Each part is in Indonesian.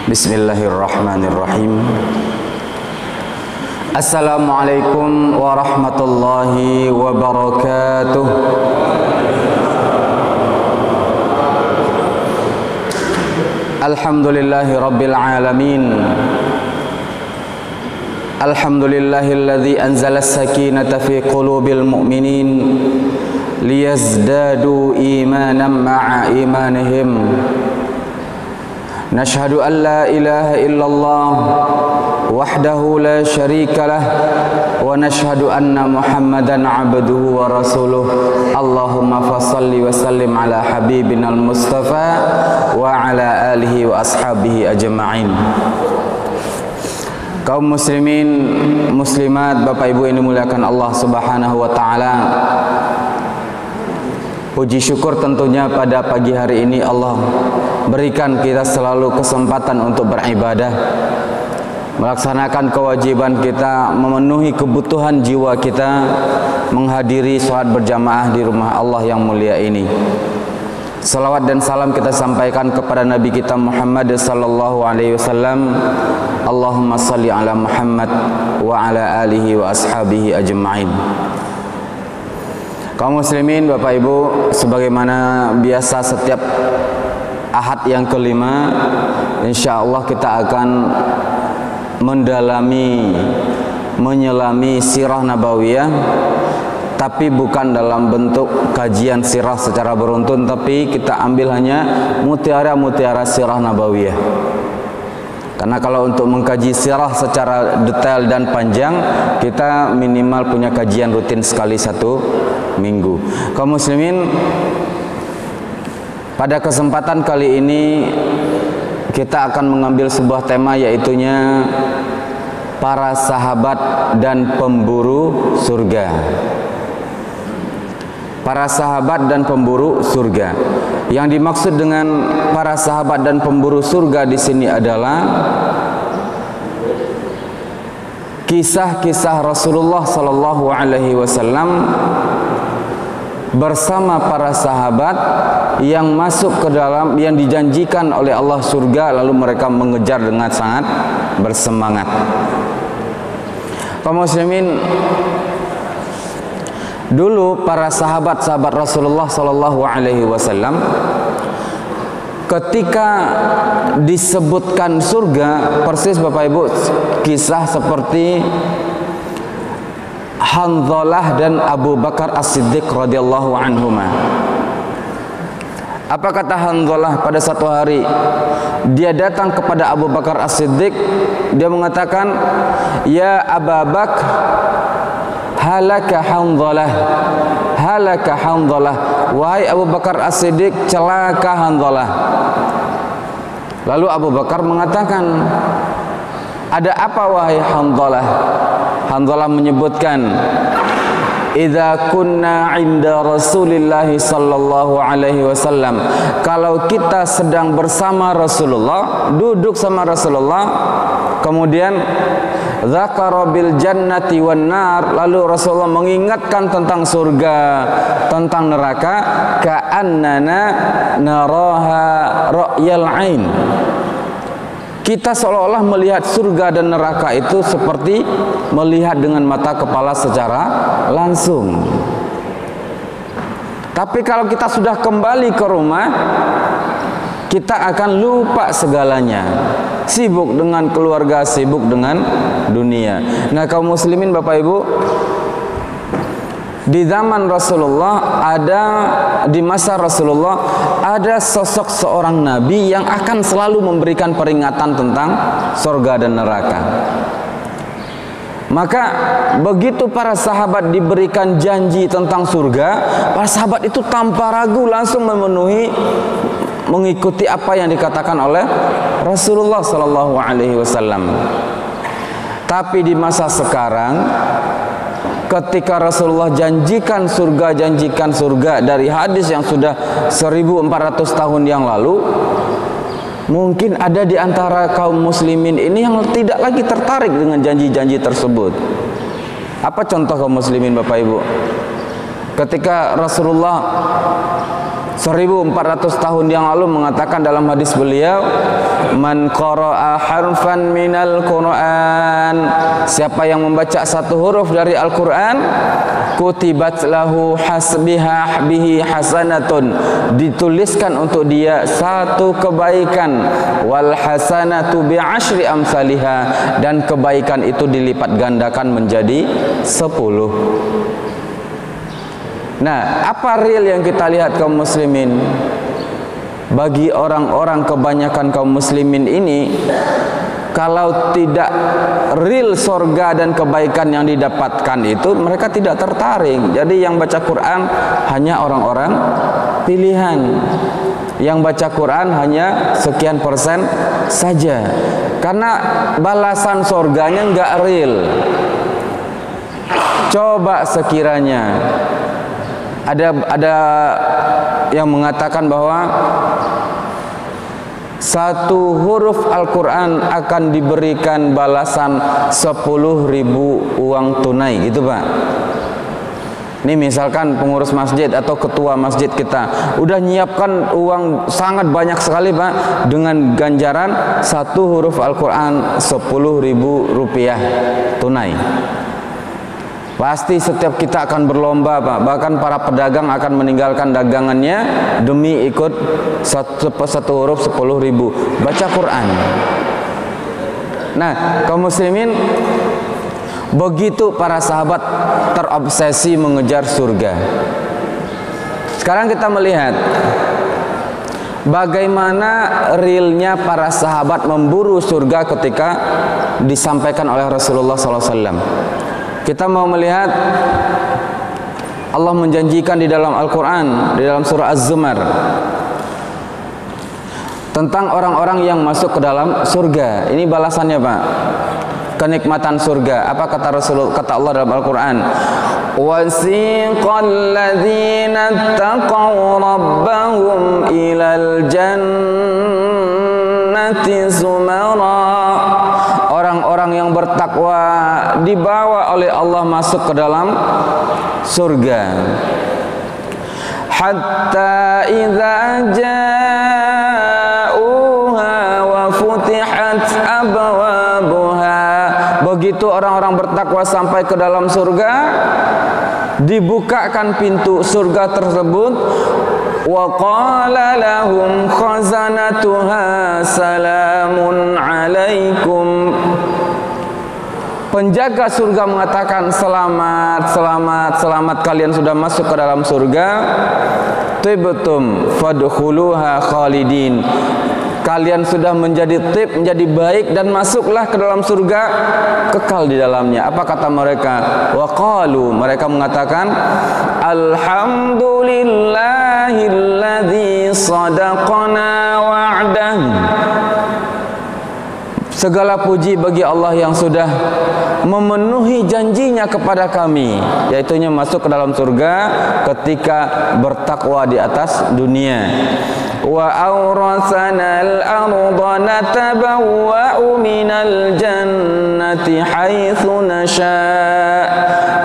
Bismillahirrahmanirrahim. Assalamualaikum warahmatullahi wabarakatuh. Alhamdulillahi rabbil alamin. Alhamdulillahilladzi anzala as-sakinata fi qulubil mu'minin liyazdadu imanan ma'a imanihim. Nashhadu an la ilaha illallah wahdahu la syarika lah wa nashhadu anna Muhammadan abduhu wa rasuluh. Allahumma fassalli wa sallim ala habibinal mustafa wa ala alihi wa ashabihi ajma'in. Kaum muslimin muslimat, Bapak Ibu yang dimuliakan Allah Subhanahu wa taala, puji syukur tentunya pada pagi hari ini Allah berikan kita selalu kesempatan untuk beribadah, melaksanakan kewajiban kita, memenuhi kebutuhan jiwa kita, menghadiri sholat berjamaah di rumah Allah yang mulia ini. Salawat dan salam kita sampaikan kepada Nabi kita Muhammad sallallahu alaihi wasallam. Allahumma salli ala Muhammad wa ala alihi wa ashabihi ajma'in. Kaum muslimin, Bapak Ibu, sebagaimana biasa setiap Ahad yang kelima, insyaallah kita akan menyelami sirah nabawiyah, tapi bukan dalam bentuk kajian sirah secara beruntun, tapi kita ambil hanya mutiara-mutiara sirah nabawiyah. Karena kalau untuk mengkaji sirah secara detail dan panjang, kita minimal punya kajian rutin sekali satu minggu. Kaum muslimin, pada kesempatan kali ini kita akan mengambil sebuah tema, yaitunya para sahabat dan pemburu surga. Para sahabat dan pemburu surga. Yang dimaksud dengan para sahabat dan pemburu surga di sini adalah kisah-kisah Rasulullah sallallahu alaihi wasallam bersama para sahabat yang masuk ke dalam, yang dijanjikan oleh Allah surga, lalu mereka mengejar dengan sangat bersemangat. Kaum muslimin, dulu para sahabat-sahabat Rasulullah sallallahu alaihi wasallam ketika disebutkan surga, persis Bapak Ibu kisah seperti Hanzalah dan Abu Bakar As-Siddiq radhiyallahu anhuma. Apa kata Hanzalah pada satu hari? Dia datang kepada Abu Bakar As-Siddiq, dia mengatakan, "Ya Abu Bakar, halaka Hanzalah, halaka Hanzalah." Wahai Abu Bakar As-Siddiq, celaka Hanzalah. Lalu Abu Bakar mengatakan, "Ada apa wahai Hanzalah?" Hanzalah menyebutkan, "Idza kunna 'inda Rasulillah sallallahu alaihi wasallam." Kalau kita sedang bersama Rasulullah, duduk sama Rasulullah, kemudian dzakara bil jannati wan nar, lalu Rasulullah mengingatkan tentang surga, tentang neraka, ka'annana naraha ra'yal ain. Kita seolah-olah melihat surga dan neraka itu seperti melihat dengan mata kepala secara langsung. Tapi kalau kita sudah kembali ke rumah, kita akan lupa segalanya. Sibuk dengan keluarga, sibuk dengan dunia. Nah, kaum muslimin Bapak Ibu, di zaman Rasulullah di masa Rasulullah ada sosok seorang nabi yang akan selalu memberikan peringatan tentang surga dan neraka. Maka begitu para sahabat diberikan janji tentang surga, para sahabat itu tanpa ragu langsung mengikuti apa yang dikatakan oleh Rasulullah sallallahu alaihi wasallam. Tapi di masa sekarang, ketika Rasulullah janjikan surga dari hadis yang sudah 1400 tahun yang lalu, mungkin ada di antara kaum muslimin ini yang tidak lagi tertarik dengan janji-janji tersebut. Apa contoh kaum muslimin Bapak Ibu? Ketika Rasulullah 1400 tahun yang lalu mengatakan dalam hadis beliau, man qara'a harfan minal Qur'an, siapa yang membaca satu huruf dari Al-Qur'an, kutibat lahu bihi hasanatun, dituliskan untuk dia satu kebaikan, wal hasanatu bi asyri amsalihha, dan kebaikan itu dilipat gandakan menjadi 10. Nah, apa real yang kita lihat kaum muslimin? Bagi orang-orang kebanyakan kaum muslimin ini, kalau tidak real surga dan kebaikan yang didapatkan itu, mereka tidak tertarik. Jadi yang baca Quran hanya orang-orang pilihan. Yang baca Quran hanya sekian persen saja. Karena balasan surganya nggak real. Coba sekiranya ada yang mengatakan bahwa satu huruf Al-Quran akan diberikan balasan 10.000 uang tunai, gitu Pak. Ini misalkan pengurus masjid atau ketua masjid kita udah nyiapkan uang sangat banyak sekali Pak, dengan ganjaran satu huruf Al-Quran 10.000 rupiah tunai. Pasti setiap kita akan berlomba Pak. Bahkan para pedagang akan meninggalkan dagangannya demi ikut satu huruf 10.000 baca Quran. Nah, kaum muslimin, begitu para sahabat terobsesi mengejar surga. Sekarang kita melihat bagaimana realnya para sahabat memburu surga ketika disampaikan oleh Rasulullah SAW. Kita mau melihat Allah menjanjikan di dalam Al-Quran, di dalam surah Az-Zumar, tentang orang-orang yang masuk ke dalam surga. Ini balasannya Pak, kenikmatan surga. Apa kata Rasulullah, kata Allah dalam Al-Quran? Wasiqal ladzina taqaw rabbahum ilal jannati zumara. Orang-orang yang bertakwa dibawa oleh Allah masuk ke dalam surga. Hatta idza ja'uha wa futihat abwabuha. Begitu orang-orang bertakwa sampai ke dalam surga, dibukakan pintu surga tersebut. Wa qala lahum khazanatuha salamun alaikum. Penjaga surga mengatakan, selamat, selamat, selamat, kalian sudah masuk ke dalam surga. Tibtum fadkhuluha khalidin. Kalian sudah menjadi tib, menjadi baik, dan masuklah ke dalam surga, kekal di dalamnya. Apa kata mereka? Wa qalu, mereka mengatakan, alhamdulillahilladzi sadaqana wa'dah. Segala puji bagi Allah yang sudah memenuhi janjinya kepada kami, yaitunya masuk ke dalam surga ketika bertakwa di atas dunia. Wa awrasanal arda natabawwa'u minal jannati haitsu nasha'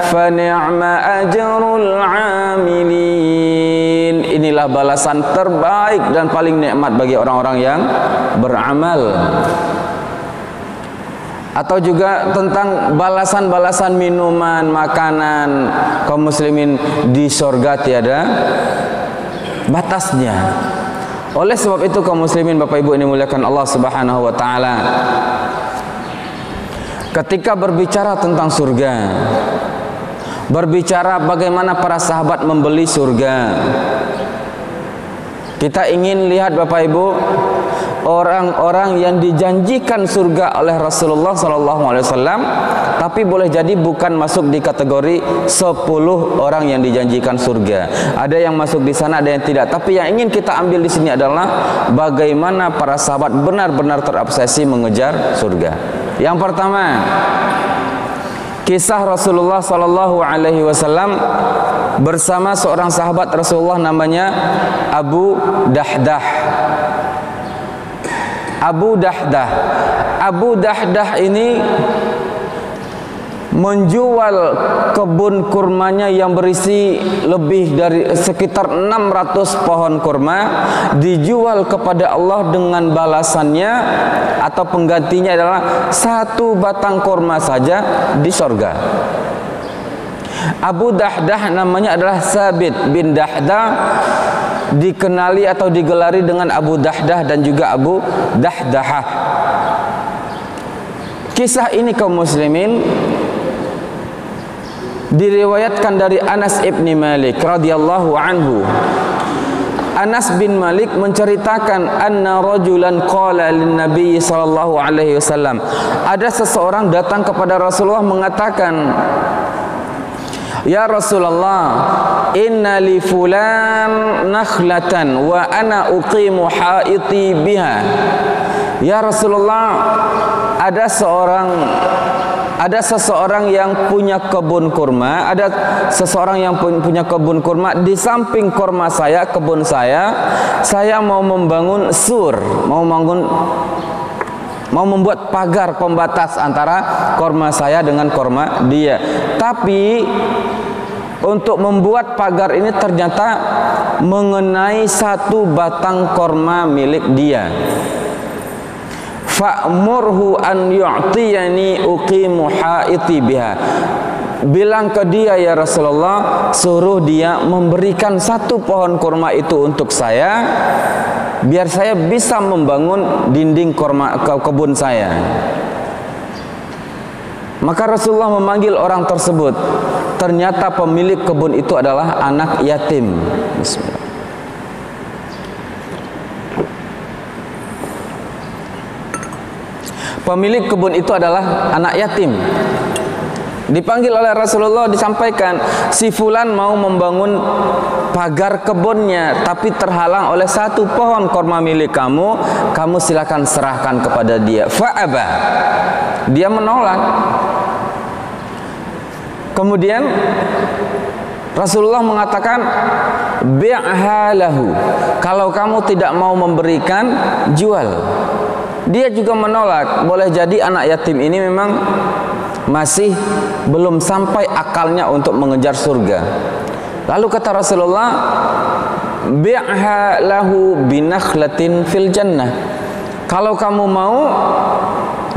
fa ni'ma ajrul 'amilin. Inilah balasan terbaik dan paling nikmat bagi orang-orang yang beramal. Atau juga tentang balasan-balasan minuman, makanan, kaum muslimin, di surga tiada batasnya. Oleh sebab itu kaum muslimin, Bapak Ibu ini muliakan Allah Subhanahu wa taala, ketika berbicara tentang surga, berbicara bagaimana para sahabat membeli surga, kita ingin lihat Bapak Ibu, orang-orang yang dijanjikan surga oleh Rasulullah SAW, tapi boleh jadi bukan masuk di kategori 10 orang yang dijanjikan surga. Ada yang masuk di sana, ada yang tidak. Tapi yang ingin kita ambil di sini adalah bagaimana para sahabat benar-benar terobsesi mengejar surga. Yang pertama, kisah Rasulullah SAW bersama seorang sahabat Rasulullah namanya Abu Dahdah. Abu Dahdah ini menjual kebun kurmanya yang berisi lebih dari sekitar 600 pohon kurma, dijual kepada Allah dengan balasannya atau penggantinya adalah 1 batang kurma saja di surga. Abu Dahdah namanya adalah Sabit bin Dahdah, dikenali atau digelari dengan Abu Dahdah dan juga Abu Dahdahah. Kisah ini kaum muslimin diriwayatkan dari Anas ibni Malik radhiyallahu anhu. Anas bin Malik menceritakan anna rajulan qala lin nabiy sallallahu alaihi wasallam, ada seseorang datang kepada Rasulullah mengatakan, ya Rasulullah, inna li fulan nakhlatan wa ana uqimu haiti biha. Ya Rasulullah, ada seseorang yang punya kebun kurma, ada seseorang yang punya kebun kurma, di samping kurma saya, kebun saya mau membangun sur, mau membuat pagar pembatas antara kurma saya dengan kurma dia. Tapi untuk membuat pagar ini ternyata mengenai 1 batang kurma milik dia. Fa'murhu an yu'tiyani uqimu haiti biha. Bilang ke dia, ya Rasulullah, suruh dia memberikan 1 pohon kurma itu untuk saya, biar saya bisa membangun dinding kurma kebun saya. Maka Rasulullah memanggil orang tersebut. Ternyata pemilik kebun itu adalah anak yatim. Bismillah. Pemilik kebun itu adalah anak yatim. Dipanggil oleh Rasulullah, disampaikan, si fulan mau membangun pagar kebunnya, tapi terhalang oleh 1 pohon kurma milik kamu, kamu silakan serahkan kepada dia. Fa'aba, dia menolak. Kemudian Rasulullah mengatakan, bi'ha lahu, kalau kamu tidak mau memberikan, jual. Dia juga menolak. Boleh jadi anak yatim ini memang masih belum sampai akalnya untuk mengejar surga. Lalu kata Rasulullah, bi'ha lahu binakhlatin fil jannah. Kalau kamu mau,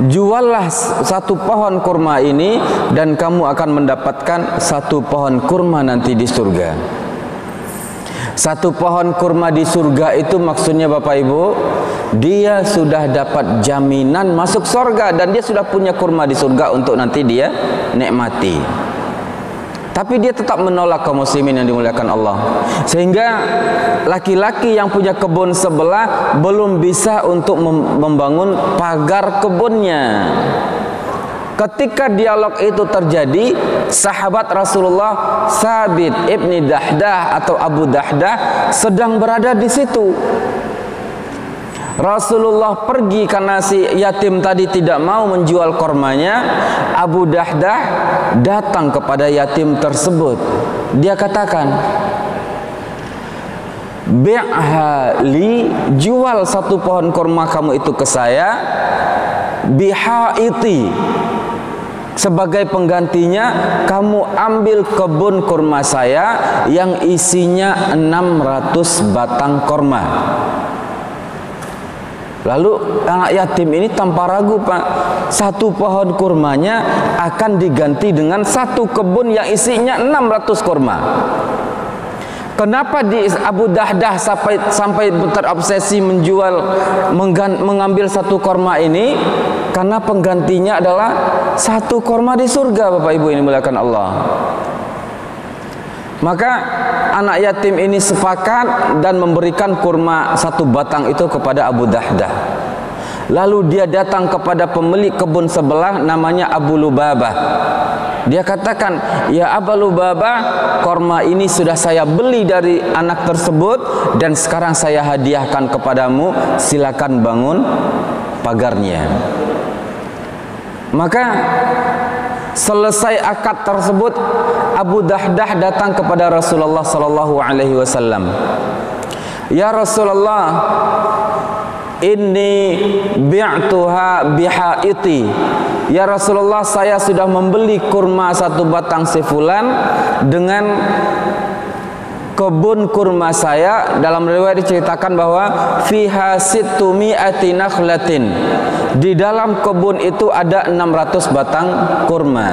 juallah 1 pohon kurma ini dan kamu akan mendapatkan 1 pohon kurma nanti di surga. 1 pohon kurma di surga itu maksudnya Bapak Ibu, dia sudah dapat jaminan masuk surga dan dia sudah punya kurma di surga untuk nanti dia nikmati. Tapi dia tetap menolak kaum muslimin yang dimuliakan Allah. Sehingga laki-laki yang punya kebun sebelah belum bisa untuk membangun pagar kebunnya. Ketika dialog itu terjadi, sahabat Rasulullah Sabit ibni Dahdah atau Abu Dahdah sedang berada di situ. Rasulullah pergi karena si yatim tadi tidak mau menjual kormanya. Abu Dahdah datang kepada yatim tersebut. Dia katakan, bi'ha li, jual 1 pohon korma kamu itu ke saya, bihaiti, sebagai penggantinya kamu ambil kebun kurma saya yang isinya 600 batang korma. Lalu anak yatim ini tanpa ragu, Pak, 1 pohon kurmanya akan diganti dengan 1 kebun yang isinya 600 kurma. Kenapa di Abu Dahdah sampai terobsesi mengambil 1 kurma ini? Karena penggantinya adalah 1 kurma di surga, Bapak Ibu ini dimuliakan Allah. Maka anak yatim ini sepakat dan memberikan kurma 1 batang itu kepada Abu Dahdah. Lalu dia datang kepada pemilik kebun sebelah namanya Abu Lubabah. Dia katakan, ya Abu Lubabah, kurma ini sudah saya beli dari anak tersebut dan sekarang saya hadiahkan kepadamu, silakan bangun pagarnya. Maka selesai akad tersebut, Abu Dahdah datang kepada Rasulullah sallallahu alaihi wasallam. Ya Rasulullah, inni bi'tuha bihaiti. "Ya Rasulullah, saya sudah membeli kurma 1 batang si fulan dengan kebun kurma saya." Dalam riwayat diceritakan bahwa fiha situmi'ati nakhlatin, di dalam kebun itu ada 600 batang kurma.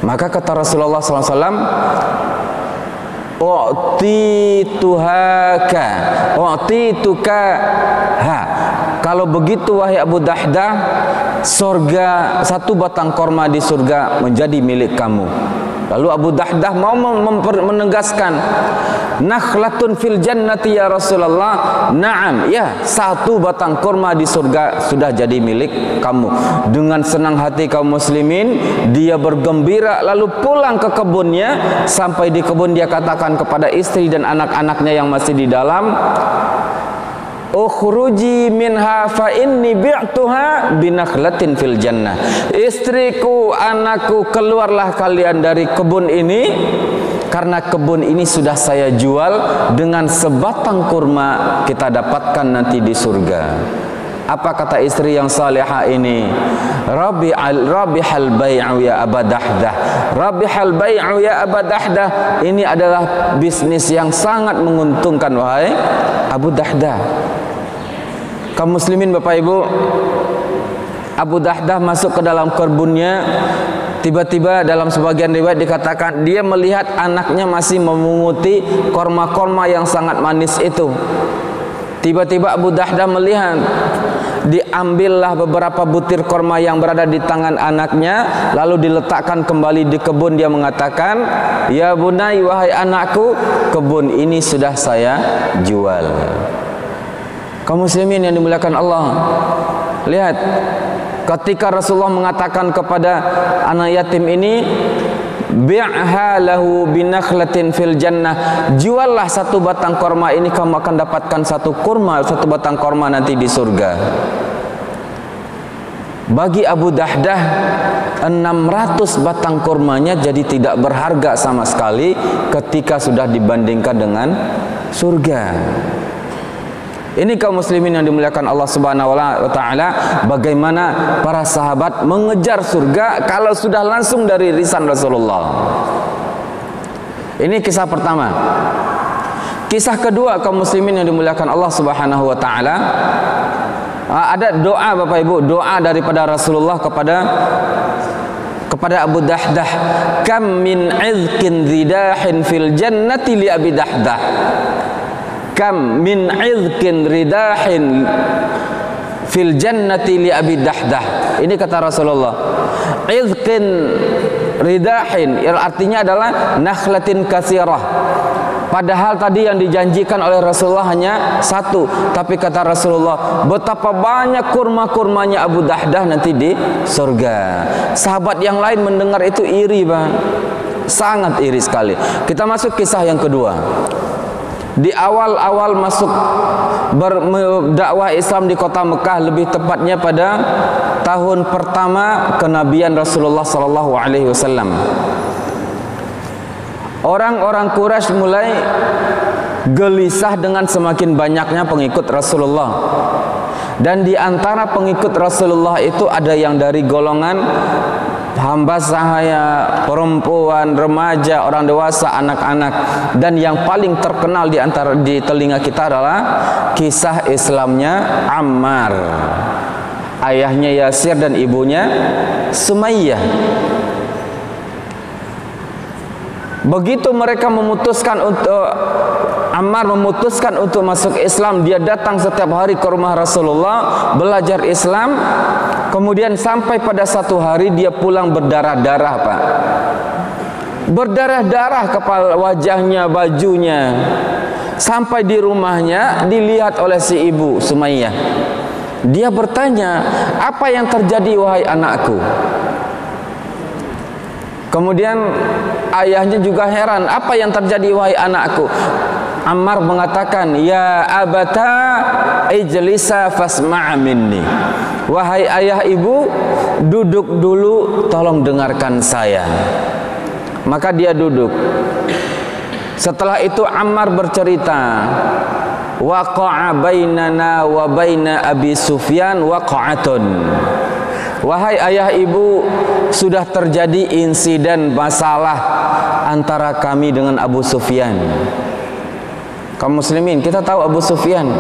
Maka kata Rasulullah SAW, "U'tituka ha." Kalau begitu wahai Abu Dahdah, surga, 1 batang kurma di surga menjadi milik kamu. Lalu Abu Dahdah mau menegaskan, "Nakhlatun fil jannati ya Rasulullah." "Na'am, ya, 1 batang kurma di surga sudah jadi milik kamu." Dengan senang hati kaum muslimin, dia bergembira lalu pulang ke kebunnya. Sampai di kebun dia katakan kepada istri dan anak-anaknya yang masih di dalam, "Ukhruji minha fa inni bi'tuha binakhlatin fil jannah." Istriku, anakku, keluarlah kalian dari kebun ini, karena kebun ini sudah saya jual dengan sebatang kurma kita dapatkan nanti di surga. Apa kata istri yang salihah ini? "Rabihal bai'u ya Aba Dahdah." Rabihal bai'u ya Aba Dahdah. Ini adalah bisnis yang sangat menguntungkan wahai Abu Dahdah. Kaum muslimin Bapak Ibu, Abu Dahdah masuk ke dalam kebunnya. Tiba-tiba dalam sebagian riwayat dikatakan dia melihat anaknya masih memunguti korma-korma yang sangat manis itu. Tiba-tiba Abu Dahdah melihat, diambillah beberapa butir korma yang berada di tangan anaknya, lalu diletakkan kembali di kebun. Dia mengatakan, "Ya bunai, wahai anakku, kebun ini sudah saya jual." Kaum muslimin yang dimuliakan Allah, lihat ketika Rasulullah mengatakan kepada anak yatim ini, "Bi'ha lahu binakhlatin fil jannah." Juallah 1 batang korma ini, kamu akan dapatkan 1 batang korma nanti di surga. Bagi Abu Dahdah, 600 batang kormanya jadi tidak berharga sama sekali ketika sudah dibandingkan dengan surga. Ini kaum muslimin yang dimuliakan Allah Subhanahu wa taala, bagaimana para sahabat mengejar surga kalau sudah langsung dari lisan Rasulullah. Ini kisah pertama. Kisah kedua kaum muslimin yang dimuliakan Allah Subhanahu wa taala, ada doa Bapak Ibu, doa daripada Rasulullah kepada Abu Dahdah. "Kam min 'izkin ridahin fil jannati li Abi Dahdah." Kam min 'izkin ridahin fil jannati li Abi Dahdah. Ini kata Rasulullah. Izkin ridahin artinya adalah nakhlatin katsirah. Padahal tadi yang dijanjikan oleh Rasulullah hanya 1, tapi kata Rasulullah, betapa banyak kurma-kurmanya Abu Dahdah nanti di surga. Sahabat yang lain mendengar itu iri, Bang. Sangat iri sekali. Kita masuk kisah yang kedua. Di awal-awal masuk berdakwah Islam di kota Mekah, lebih tepatnya pada tahun pertama kenabian Rasulullah sallallahu alaihi wasallam, orang-orang Quraisy mulai gelisah dengan semakin banyaknya pengikut Rasulullah. Dan di antara pengikut Rasulullah itu ada yang dari golongan hamba sahaya, perempuan, remaja, orang dewasa, anak-anak. Dan yang paling terkenal di telinga kita adalah kisah Islamnya Ammar, ayahnya Yasir dan ibunya Sumayyah. Begitu mereka memutuskan untuk Ammar memutuskan untuk masuk Islam, dia datang setiap hari ke rumah Rasulullah belajar Islam. Kemudian sampai pada satu hari dia pulang berdarah-darah, Pak. Berdarah-darah kepala, wajahnya, bajunya. Sampai di rumahnya dilihat oleh si ibu Sumayyah. Dia bertanya, "Apa yang terjadi wahai anakku?" Kemudian ayahnya juga heran, "Apa yang terjadi wahai anakku?" Ammar mengatakan, "Ya abata ijlisa fasma' minni." Wahai ayah ibu, duduk dulu, tolong dengarkan saya. Maka dia duduk. Setelah itu Ammar bercerita, "Waqa'a bainana wa baina Abi Sufyan waqa'atun." Wahai ayah ibu, sudah terjadi insiden masalah antara kami dengan Abu Sufyan. Kaum muslimin, kita tahu Abu Sufyan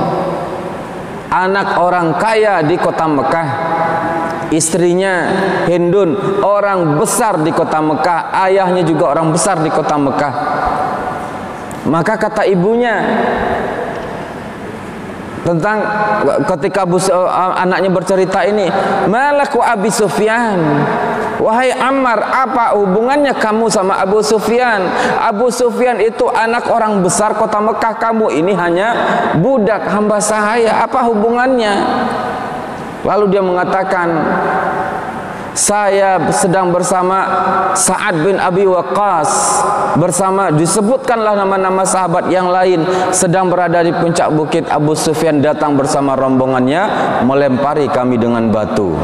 anak orang kaya di kota Mekah. Istrinya Hindun orang besar di kota Mekah, ayahnya juga orang besar di kota Mekah. Maka kata ibunya tentang ketika anaknya bercerita ini, "Malaku Abi Sufyan?" Wahai Ammar, apa hubungannya kamu sama Abu Sufyan? Abu Sufyan itu anak orang besar kota Mekah, kamu ini hanya budak hamba sahaya. Apa hubungannya? Lalu dia mengatakan, saya sedang bersama Sa'ad bin Abi Waqqas, bersama disebutkanlah nama-nama sahabat yang lain, sedang berada di puncak bukit. Abu Sufyan datang bersama rombongannya, melempari kami dengan batu.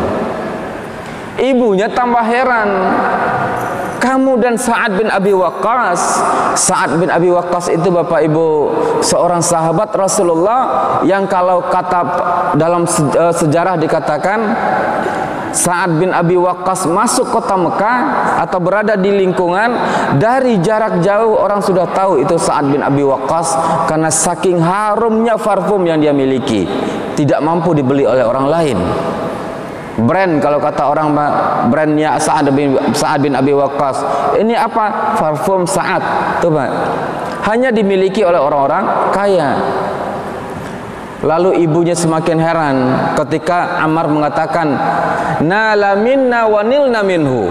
Ibunya tambah heran, kamu dan Sa'ad bin Abi Waqqas. Sa'ad bin Abi Waqqas itu Bapak Ibu seorang sahabat Rasulullah yang kalau kata dalam sejarah dikatakan Sa'ad bin Abi Waqqas masuk kota Mekah atau berada di lingkungan, dari jarak jauh orang sudah tahu itu Sa'ad bin Abi Waqqas karena saking harumnya parfum yang dia miliki, tidak mampu dibeli oleh orang lain. Brand, kalau kata orang, brandnya Sa'ad bin Abi Waqqas. Ini apa? Parfum Sa'ad. Tuh Pak, hanya dimiliki oleh orang-orang kaya. Lalu ibunya semakin heran ketika Ammar mengatakan, "Nala minna wa nilna minhu."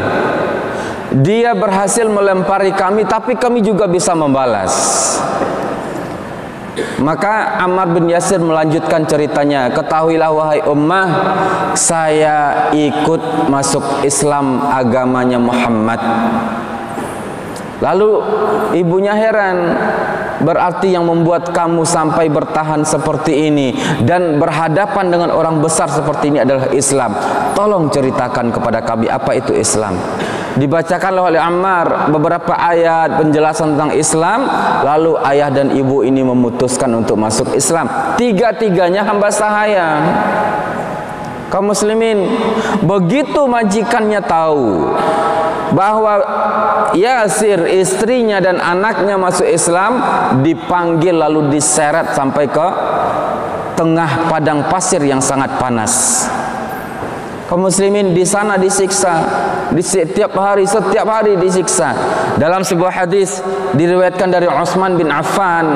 Dia berhasil melempari kami, tapi kami juga bisa membalas. Maka Ammar bin Yasir melanjutkan ceritanya, "Ketahuilah wahai ummah, saya ikut masuk Islam agamanya Muhammad." Lalu ibunya heran, berarti yang membuat kamu sampai bertahan seperti ini dan berhadapan dengan orang besar seperti ini adalah Islam. Tolong ceritakan kepada kami apa itu Islam. Dibacakanlah oleh Ammar beberapa ayat penjelasan tentang Islam. Lalu ayah dan ibu ini memutuskan untuk masuk Islam. Tiga-tiganya hamba sahaya. Kaum muslimin, begitu majikannya tahu bahwa Yasir, istrinya dan anaknya masuk Islam, dipanggil lalu diseret sampai ke tengah padang pasir yang sangat panas. Kaum muslimin di sana disiksa, setiap hari disiksa. Dalam sebuah hadis diriwayatkan dari Utsman bin Affan,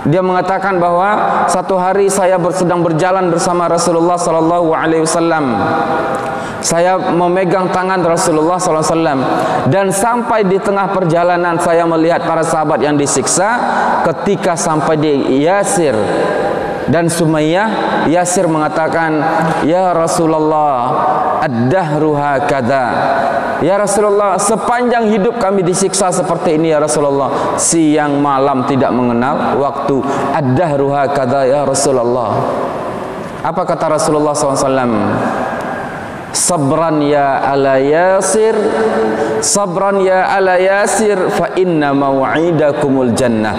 dia mengatakan bahwa satu hari saya sedang berjalan bersama Rasulullah sallallahu alaihi wasallam. Saya memegang tangan Rasulullah sallallahu alaihi wasallam dan sampai di tengah perjalanan saya melihat para sahabat yang disiksa. Ketika sampai di Yasir dan Sumayyah, Yasir mengatakan, "Ya Rasulullah, ad-dahru hakadha." Ya Rasulullah, sepanjang hidup kami disiksa seperti ini ya Rasulullah. Siang malam tidak mengenal waktu. Ad-dahru hakadha ya Rasulullah. Apa kata Rasulullah SAW? "Sabran ya ala Yasir, sabran ya ala Yasir, fa inna maw'idakumul jannah."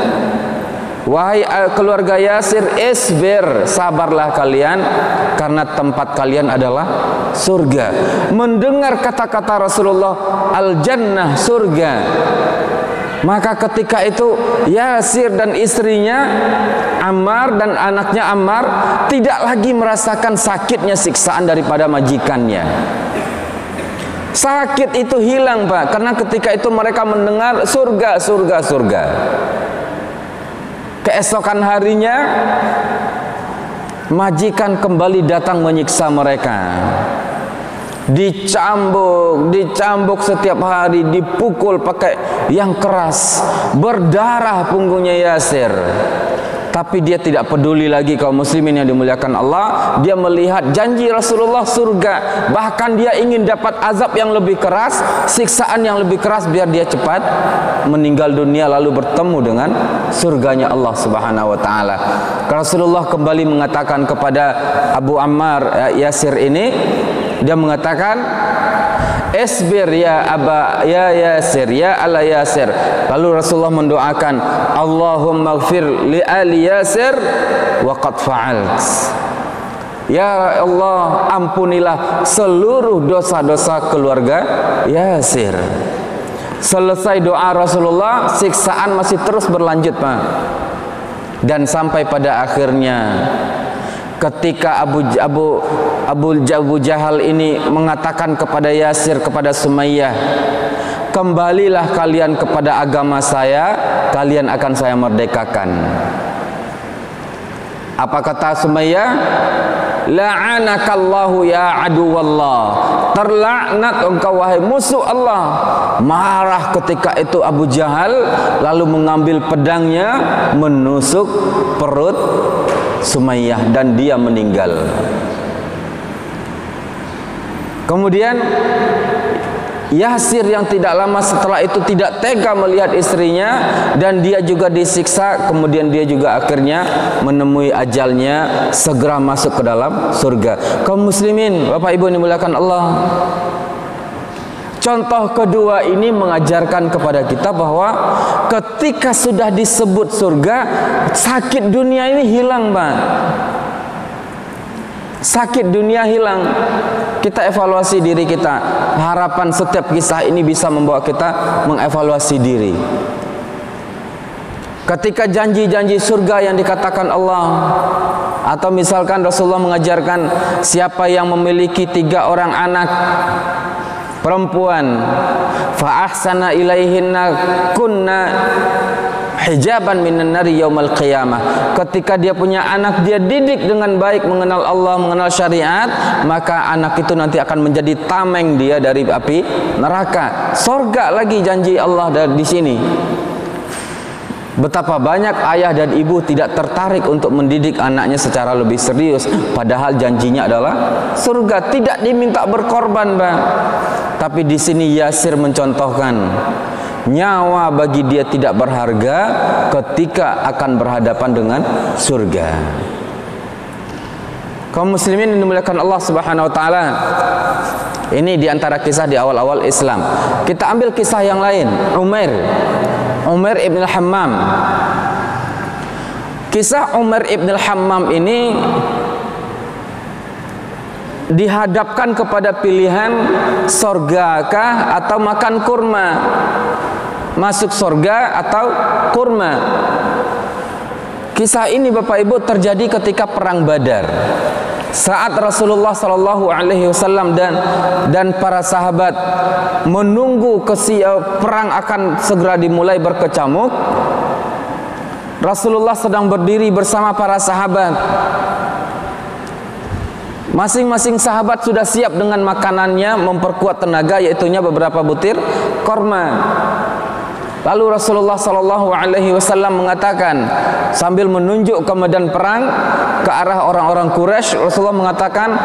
Wahai keluarga Yasir, isbir, sabarlah kalian karena tempat kalian adalah surga. Mendengar kata-kata Rasulullah, al-jannah, surga, maka ketika itu Yasir dan istrinya Ammar dan anaknya Ammar tidak lagi merasakan sakitnya siksaan daripada majikannya. Sakit itu hilang Pak, karena ketika itu mereka mendengar surga, surga, surga. Keesokan harinya majikan kembali datang menyiksa mereka. Dicambuk setiap hari, dipukul pakai yang keras, berdarah punggungnya Yasir. Tapi dia tidak peduli lagi, kaum muslimin yang dimuliakan Allah. Dia melihat janji Rasulullah surga, bahkan dia ingin dapat azab yang lebih keras, siksaan yang lebih keras, biar dia cepat meninggal dunia lalu bertemu dengan surganya Allah Subhanahu wa taala. Rasulullah kembali mengatakan kepada Abu Ammar Yasir ini, dia mengatakan, "Isbir ya Aba ya Yasir, ya ala Yasir." Lalu Rasulullah mendoakan, "Allahumma ighfir li ali Yasir wa qad fa'alt." Ya Allah, ampunilah seluruh dosa-dosa keluarga Yasir. Selesai doa Rasulullah, siksaan masih terus berlanjut, Pak. Dan sampai pada akhirnya ketika Abu Jahal ini mengatakan kepada Yasir, kepada Sumayyah, kembalilah kalian kepada agama saya, kalian akan saya merdekakan. Apa kata Sumayyah? La'anakallahu ya aduwallah, terlaknat engkau wahai musuh Allah. Marah ketika itu Abu Jahal, lalu mengambil pedangnya menusuk perut Sumayyah dan dia meninggal. Kemudian Yasir yang tidak lama setelah itu tidak tega melihat istrinya dan dia juga disiksa. Kemudian dia juga akhirnya menemui ajalnya, segera masuk ke dalam surga. Kaum muslimin, Bapak Ibu yang dimuliakan Allah, contoh kedua ini mengajarkan kepada kita bahwa ketika sudah disebut surga, sakit dunia ini hilang, Pak. Sakit dunia hilang. Kita evaluasi diri kita. Harapan setiap kisah ini bisa membawa kita mengevaluasi diri. Ketika janji-janji surga yang dikatakan Allah, atau misalkan Rasulullah mengajarkan siapa yang memiliki 3 orang anak perempuan, fa ahsana ilaihinna kunna hijaban minan nari yaumal qiyamah. Ketika dia punya anak, dia didik dengan baik mengenal Allah, mengenal syariat, maka anak itu nanti akan menjadi tameng dia dari api neraka. Surga lagi janji Allah di sini. Betapa banyak ayah dan ibu tidak tertarik untuk mendidik anaknya secara lebih serius, padahal janjinya adalah surga, tidak diminta berkorban, Bang. Tapi di sini Yasir mencontohkan nyawa bagi dia tidak berharga ketika akan berhadapan dengan surga. Kaum muslimin yang dimuliakan Allah Subhanahu wa taala, ini diantara kisah di awal-awal Islam. Kita ambil kisah yang lain, Umair ibn al-Hammam. Kisah Umair ibn al-Hammam ini dihadapkan kepada pilihan sorgakah atau makan kurma, masuk sorga atau kurma. Kisah ini Bapak Ibu terjadi ketika perang Badar. Saat Rasulullah Shallallahu Alaihi Wasallam dan para sahabat menunggu perang akan segera dimulai berkecamuk, Rasulullah sedang berdiri bersama para sahabat. Masing-masing sahabat sudah siap dengan makanannya, memperkuat tenaga, yaitunya beberapa butir korma. Lalu Rasulullah Sallallahu Alaihi Wasallam mengatakan, sambil menunjuk ke medan perang ke arah orang-orang Quraisy, Rasulullah mengatakan,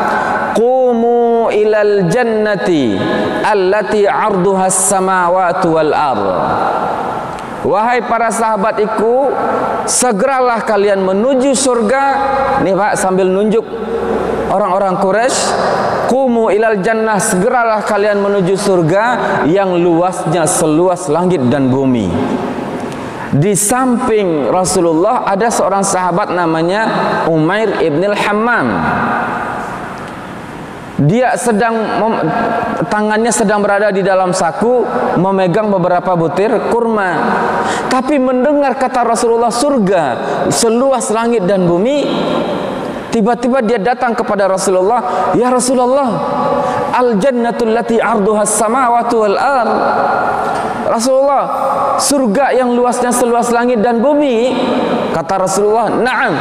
"Qumu ilal jannati allati 'arduhas samawati wal ardh." Wahai para sahabatku, segeralah kalian menuju surga. Nih Pak, sambil nunjuk orang-orang Quraisy, qumu ilal jannah, segeralah kalian menuju surga yang luasnya seluas langit dan bumi. Di samping Rasulullah ada seorang sahabat namanya Umair ibn al-Hammam. Dia tangannya sedang berada di dalam saku memegang beberapa butir kurma. Tapi mendengar kata Rasulullah surga seluas langit dan bumi, tiba-tiba dia datang kepada Rasulullah, "Ya Rasulullah, al-jannatul lati 'arduhas samawati wal ard." Rasulullah, surga yang luasnya seluas langit dan bumi? Kata Rasulullah, "Na'am."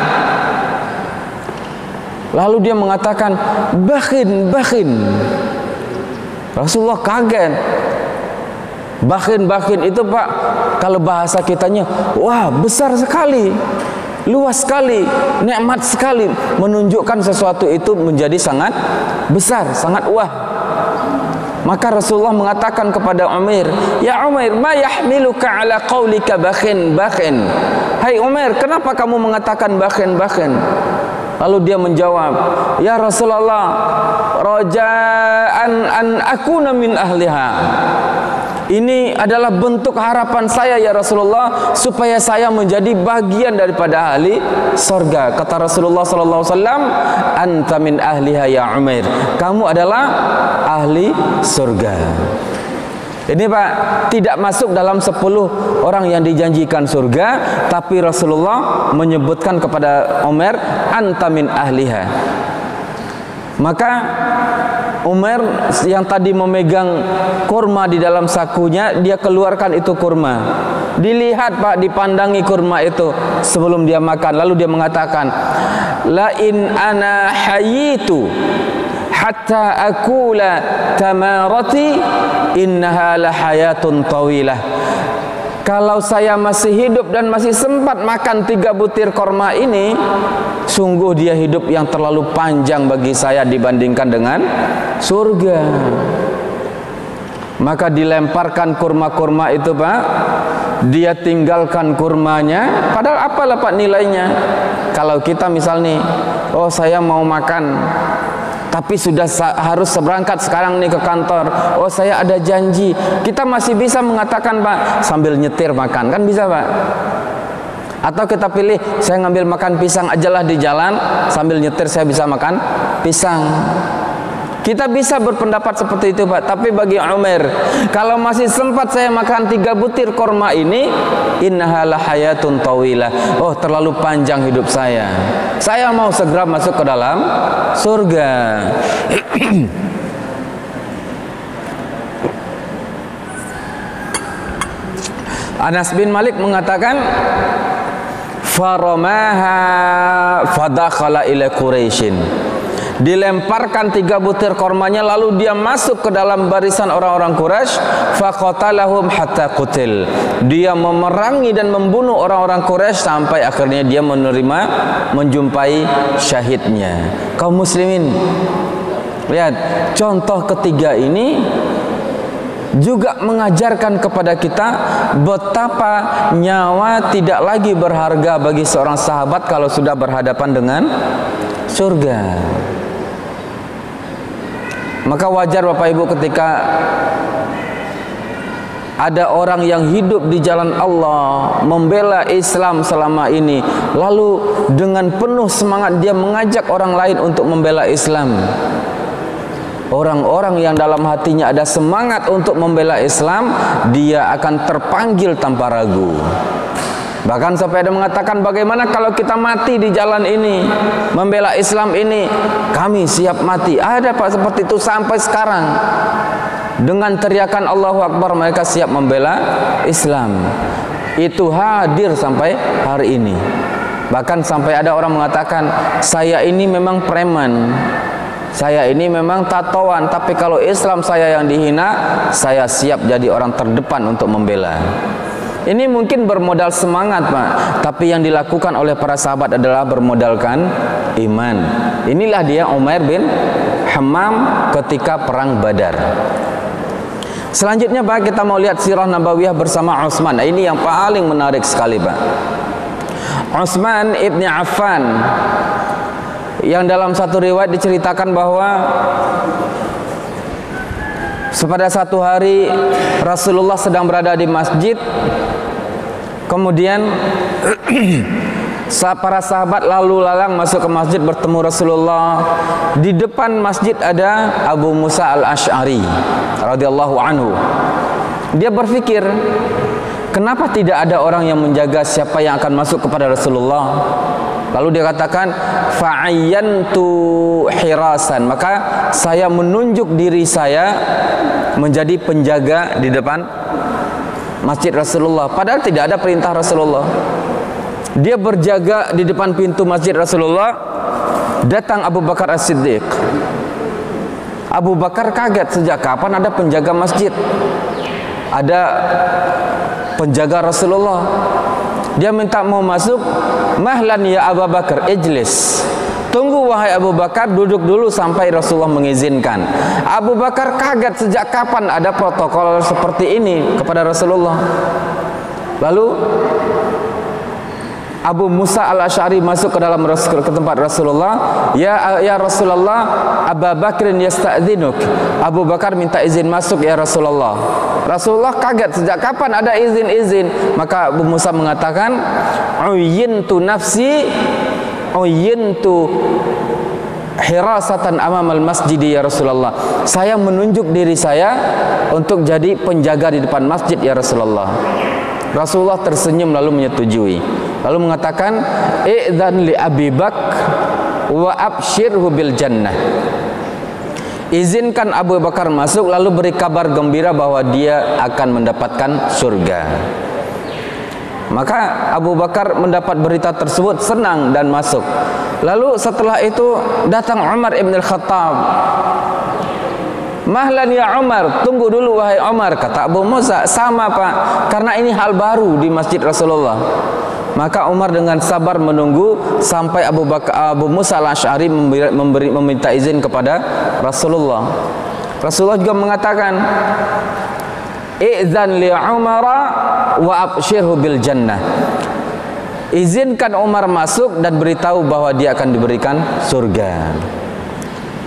Lalu dia mengatakan, "Bakhin, bakhin." Rasulullah kaget. Bakhin itu Pak, kalau bahasa kitanya, wah besar sekali, luas sekali, nikmat sekali, menunjukkan sesuatu itu menjadi sangat besar, sangat wah. Maka Rasulullah mengatakan kepada Umair, "Ya Umair, ma yahmiluka ala qaulika bakhin, bakhin." Hai Umair, kenapa kamu mengatakan bakhin, bakhin? Lalu dia menjawab, "Ya Rasulullah, raja'an an akuna min ahliha." Ini adalah bentuk harapan saya ya Rasulullah, supaya saya menjadi bagian daripada ahli surga. Kata Rasulullah sallallahu alaihi wasallam, anta min ahliha ya Umair, kamu adalah ahli surga. Ini Pak, tidak masuk dalam 10 orang yang dijanjikan surga, tapi Rasulullah menyebutkan kepada Umar, anta min ahliha. Maka Umar yang tadi memegang kurma di dalam sakunya, dia keluarkan itu kurma. Dilihat Pak, dipandangi kurma itu sebelum dia makan. Lalu dia mengatakan, la in ana hayitu hatta akula tamarati innaha la hayatun tawilah. Kalau saya masih hidup dan masih sempat makan 3 butir korma ini, sungguh dia hidup yang terlalu panjang bagi saya dibandingkan dengan surga. Maka dilemparkan kurma-kurma itu Pak, dia tinggalkan kurmanya. Padahal apalah Pak nilainya? Kalau kita misal nih, oh saya mau makan, tapi sudah harus berangkat sekarang nih ke kantor, oh saya ada janji, kita masih bisa mengatakan Pak, sambil nyetir makan, kan bisa Pak. Atau kita pilih, saya ngambil makan pisang ajalah di jalan, sambil nyetir saya bisa makan pisang. Kita bisa berpendapat seperti itu Pak. Tapi bagi Umar, kalau masih sempat saya makan 3 butir korma ini, innaha la hayatun tawilah, oh terlalu panjang hidup saya mau segera masuk ke dalam surga. Anas bin Malik mengatakan, faramaha fadakhala ila Quraisyin. Dilemparkan 3 butir kormanya, lalu dia masuk ke dalam barisan orang-orang Quraisy, faqatalahum hatta qutil. Dia memerangi dan membunuh orang-orang Quraisy sampai akhirnya dia menjumpai syahidnya. Kaum muslimin, lihat contoh ketiga ini juga mengajarkan kepada kita betapa nyawa tidak lagi berharga bagi seorang sahabat kalau sudah berhadapan dengan surga. Maka wajar Bapak Ibu ketika ada orang yang hidup di jalan Allah, membela Islam selama ini, lalu dengan penuh semangat dia mengajak orang lain untuk membela Islam. Orang-orang yang dalam hatinya ada semangat untuk membela Islam, dia akan terpanggil tanpa ragu. Bahkan sampai ada mengatakan, bagaimana kalau kita mati di jalan ini, membela Islam ini, kami siap mati. Ada Pak seperti itu sampai sekarang. Dengan teriakan Allahu Akbar mereka siap membela Islam. Itu hadir sampai hari ini. Bahkan sampai ada orang mengatakan, saya ini memang preman, saya ini memang tatoan, tapi kalau Islam saya yang dihina, saya siap jadi orang terdepan untuk membela. Ini mungkin bermodal semangat Pak, tapi yang dilakukan oleh para sahabat adalah bermodalkan iman. Inilah dia Umair bin Hammam ketika perang Badar. Selanjutnya Pak, kita mau lihat sirah nabawiyah bersama Utsman. Ini yang paling menarik sekali Pak. Utsman ibn Affan, yang dalam satu riwayat diceritakan bahwa pada satu hari Rasulullah sedang berada di masjid. Kemudian para sahabat lalu lalang masuk ke masjid bertemu Rasulullah. Di depan masjid ada Abu Musa al-Ash'ari radhiyallahu anhu. Dia berpikir, kenapa tidak ada orang yang menjaga siapa yang akan masuk kepada Rasulullah? Lalu dia katakan, fa'ayyantu hirasan, maka saya menunjuk diri saya menjadi penjaga di depan masjid Rasulullah. Padahal tidak ada perintah Rasulullah. Dia berjaga di depan pintu masjid Rasulullah. Datang Abu Bakar As-Siddiq. Abu Bakar kaget, sejak kapan ada penjaga masjid, ada penjaga Rasulullah. Dia minta mau masuk. Mahlan ya Abu Bakar, ijlis. Tunggu wahai Abu Bakar, duduk dulu sampai Rasulullah mengizinkan. Abu Bakar kaget, sejak kapan ada protokol seperti ini kepada Rasulullah. Lalu Abu Musa al-Asy'ari masuk ke dalam ke tempat Rasulullah. Ya Rasulullah, Abu Bakrin yasta'dzinuk. Abu Bakar minta izin masuk ya Rasulullah. Rasulullah kaget, sejak kapan ada izin-izin? Maka Abu Musa mengatakan, uyintu nafsi, uyintu hirasatan amamal masjid ya Rasulullah. Saya menunjuk diri saya untuk jadi penjaga di depan masjid ya Rasulullah. Rasulullah tersenyum lalu menyetujui. Lalu mengatakan, "Idzan li Abi Bakr wa absyirhu bil jannah." Izinkan Abu Bakar masuk lalu beri kabar gembira bahwa dia akan mendapatkan surga. Maka Abu Bakar mendapat berita tersebut, senang dan masuk. Lalu setelah itu datang Umar ibn al-Khattab. Mahlan ya Umar, tunggu dulu wahai Umar, kata Abu Musa. Sama Pak, karena ini hal baru di masjid Rasulullah. Maka Umar dengan sabar menunggu sampai Abu Musa al-Asy'ari meminta izin kepada Rasulullah. Rasulullah juga mengatakan, "Idzan li Umara wa absyirhu bil jannah." Izinkan Umar masuk dan beritahu bahwa dia akan diberikan surga.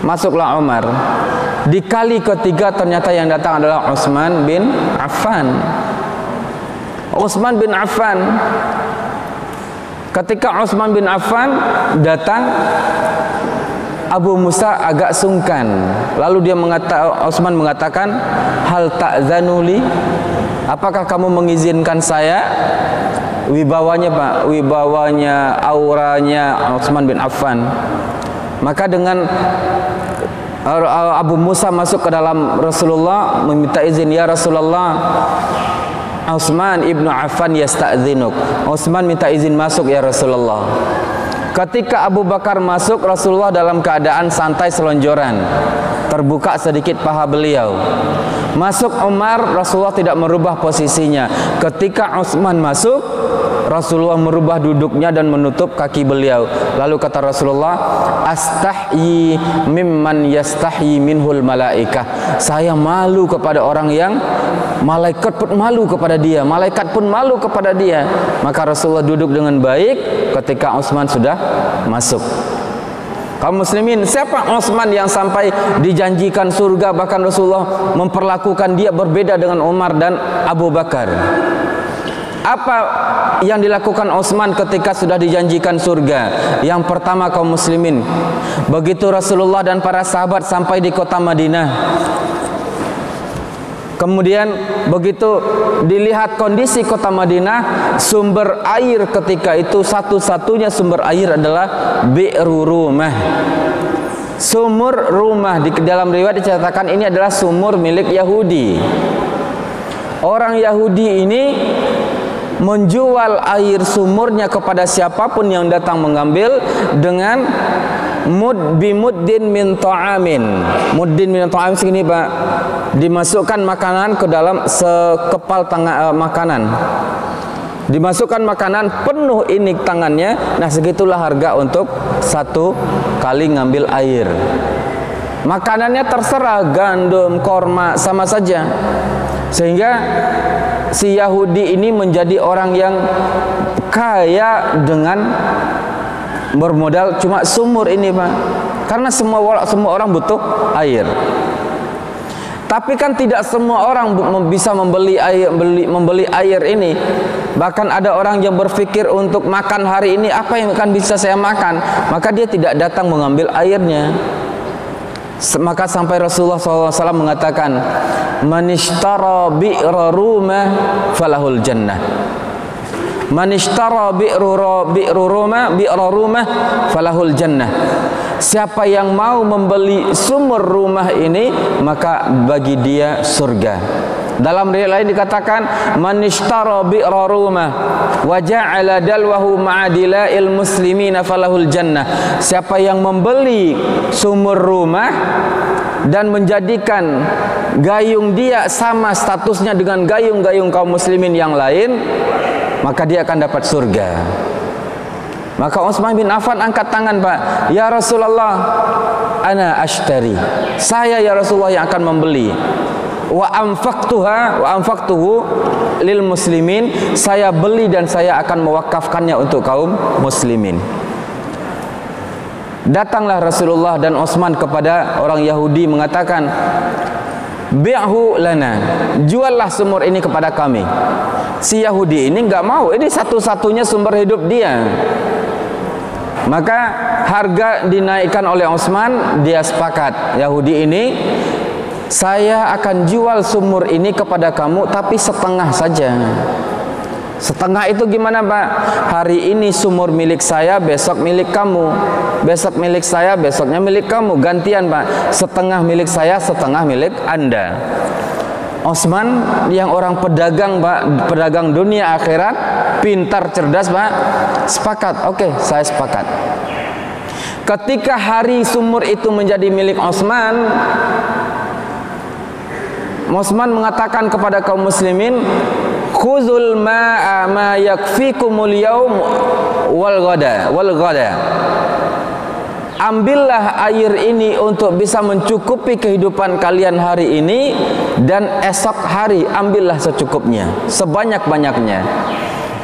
Masuklah Umar. Di kali ketiga ternyata yang datang adalah Utsman bin Affan. Utsman bin Affan. Ketika Utsman bin Affan datang, Abu Musa agak sungkan. Lalu Utsman mengatakan, "Hal ta'zanuli? Apakah kamu mengizinkan saya?" Wibawanya Pak, wibawanya, auranya Utsman bin Affan. Maka dengan Abu Musa masuk ke dalam Rasulullah meminta izin, "Ya Rasulullah, Utsman ibnu Affan yasta'dzinuk." Utsman minta izin masuk ya Rasulullah. Ketika Abu Bakar masuk, Rasulullah dalam keadaan santai selonjoran. Terbuka sedikit paha beliau. Masuk Umar, Rasulullah tidak merubah posisinya. Ketika Utsman masuk, Rasulullah merubah duduknya dan menutup kaki beliau. Lalu kata Rasulullah, "Astahyi mimman yastahyi minhul malaikah." Saya malu kepada orang yang malaikat pun malu kepada dia, malaikat pun malu kepada dia. Maka Rasulullah duduk dengan baik ketika Utsman sudah masuk. Kaum muslimin, siapa Utsman yang sampai dijanjikan surga, bahkan Rasulullah memperlakukan dia berbeda dengan Umar dan Abu Bakar? Apa yang dilakukan Utsman ketika sudah dijanjikan surga? Yang pertama kaum muslimin, begitu Rasulullah dan para sahabat sampai di kota Madinah, kemudian begitu dilihat kondisi kota Madinah, sumber air ketika itu satu-satunya sumber air adalah Bi'ru Rumah. Sumur rumah, di dalam riwayat diceritakan ini adalah sumur milik Yahudi. Orang Yahudi ini menjual air sumurnya kepada siapapun yang datang mengambil dengan bimuddin min ta'amin. Muddin min ta'am segini Pak, dimasukkan makanan ke dalam sekepal makanan. Dimasukkan makanan penuh ini tangannya. Nah segitulah harga untuk satu kali ngambil air. Makanannya terserah, gandum, korma, sama saja. Sehingga si Yahudi ini menjadi orang yang kaya dengan bermodal cuma sumur ini Pak. Karena semua orang butuh air. Tapi kan tidak semua orang bisa membeli air ini. Bahkan ada orang yang berpikir untuk makan hari ini, apa yang akan bisa saya makan? Maka dia tidak datang mengambil airnya. Maka sampai Rasulullah SAW mengatakan, "Man ishtara bi'ra rumah falahul jannah." Man ishtara bi'ra rumah falahul jannah. Siapa yang mau membeli sumur rumah ini, maka bagi dia surga. Dalam riwayat lain dikatakan, "Man ishtara bi'ra rumah wa ja'ala dalwahu ma'adila'il muslimina falahul jannah." Siapa yang membeli sumur rumah dan menjadikan gayung dia sama statusnya dengan gayung-gayung kaum muslimin yang lain, maka dia akan dapat surga. Maka Utsman bin Affan angkat tangan Pak, "Ya Rasulullah, ana ashtari." Saya ya Rasulullah yang akan membeli. wa anfaqtuhu lil muslimin, saya beli dan saya akan mewakafkannya untuk kaum muslimin. Datanglah Rasulullah dan Utsman kepada orang Yahudi mengatakan, bi'hu lana, juallah sumur ini kepada kami. Si Yahudi ini enggak mau, ini satu-satunya sumber hidup dia. Maka harga dinaikkan oleh Utsman, dia sepakat. Yahudi ini, saya akan jual sumur ini kepada kamu tapi setengah saja. Setengah itu gimana, Pak? Hari ini sumur milik saya, besok milik kamu. Besok milik saya, besoknya milik kamu. Gantian, Pak. Setengah milik saya, setengah milik Anda. Utsman yang orang pedagang, Pak, pedagang dunia akhirat, pintar, cerdas, Pak, sepakat. Oke, saya sepakat. Ketika hari sumur itu menjadi milik Utsman, Utsman mengatakan kepada kaum muslimin, khuzul ma'a ma yakfikumul yaum wal ghada. Ambillah air ini untuk bisa mencukupi kehidupan kalian hari ini dan esok hari, ambillah secukupnya, sebanyak-banyaknya.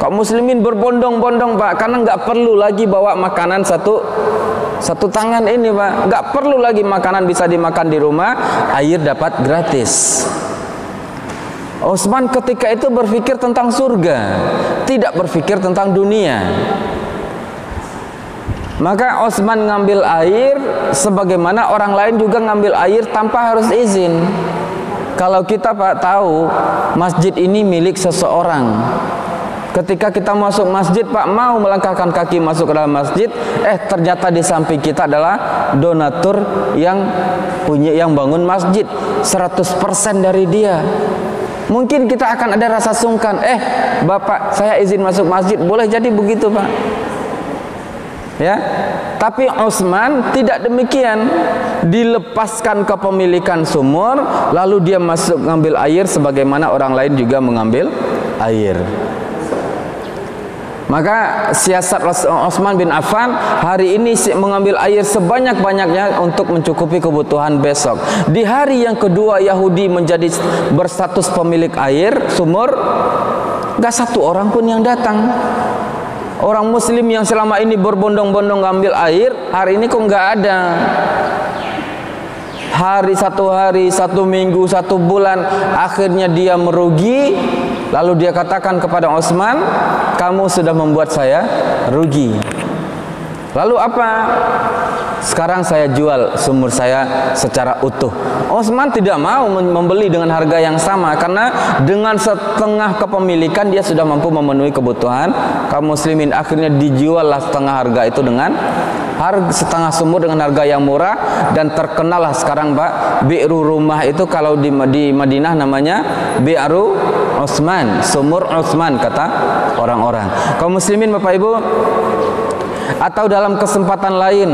Kaum muslimin berbondong-bondong, Pak, karena nggak perlu lagi bawa makanan satu tangan ini, Pak. Nggak perlu lagi makanan bisa dimakan di rumah, air dapat gratis. Utsman ketika itu berpikir tentang surga, tidak berpikir tentang dunia. Maka Utsman ngambil air sebagaimana orang lain juga ngambil air tanpa harus izin. Kalau kita, Pak, tahu masjid ini milik seseorang, ketika kita masuk masjid, Pak, mau melangkahkan kaki masuk ke dalam masjid, ternyata di samping kita adalah donatur yang bangun masjid, 100% dari dia. Mungkin kita akan ada rasa sungkan, Bapak, saya izin masuk masjid, boleh jadi begitu, Pak. Ya, tapi Utsman tidak demikian. Dilepaskan kepemilikan sumur, lalu dia masuk mengambil air sebagaimana orang lain juga mengambil air. Maka siasat Utsman bin Affan hari ini mengambil air sebanyak-banyaknya untuk mencukupi kebutuhan besok. Di hari yang kedua Yahudi menjadi berstatus pemilik air sumur, gak satu orang pun yang datang. Orang muslim yang selama ini berbondong-bondong ngambil air, hari ini kok nggak ada. Hari, satu minggu, satu bulan, akhirnya dia merugi. Lalu dia katakan kepada Utsman, kamu sudah membuat saya rugi. Lalu apa? Sekarang saya jual sumur saya secara utuh. Utsman tidak mau membeli dengan harga yang sama, karena dengan setengah kepemilikan dia sudah mampu memenuhi kebutuhan kaum muslimin. Akhirnya dijuallah setengah harga itu dengan setengah sumur dengan harga yang murah, dan terkenallah sekarang, Pak, bi'ru rumah itu kalau di Madinah namanya bi'ru Utsman, sumur Utsman kata orang-orang. Kaum muslimin, Bapak Ibu, atau dalam kesempatan lain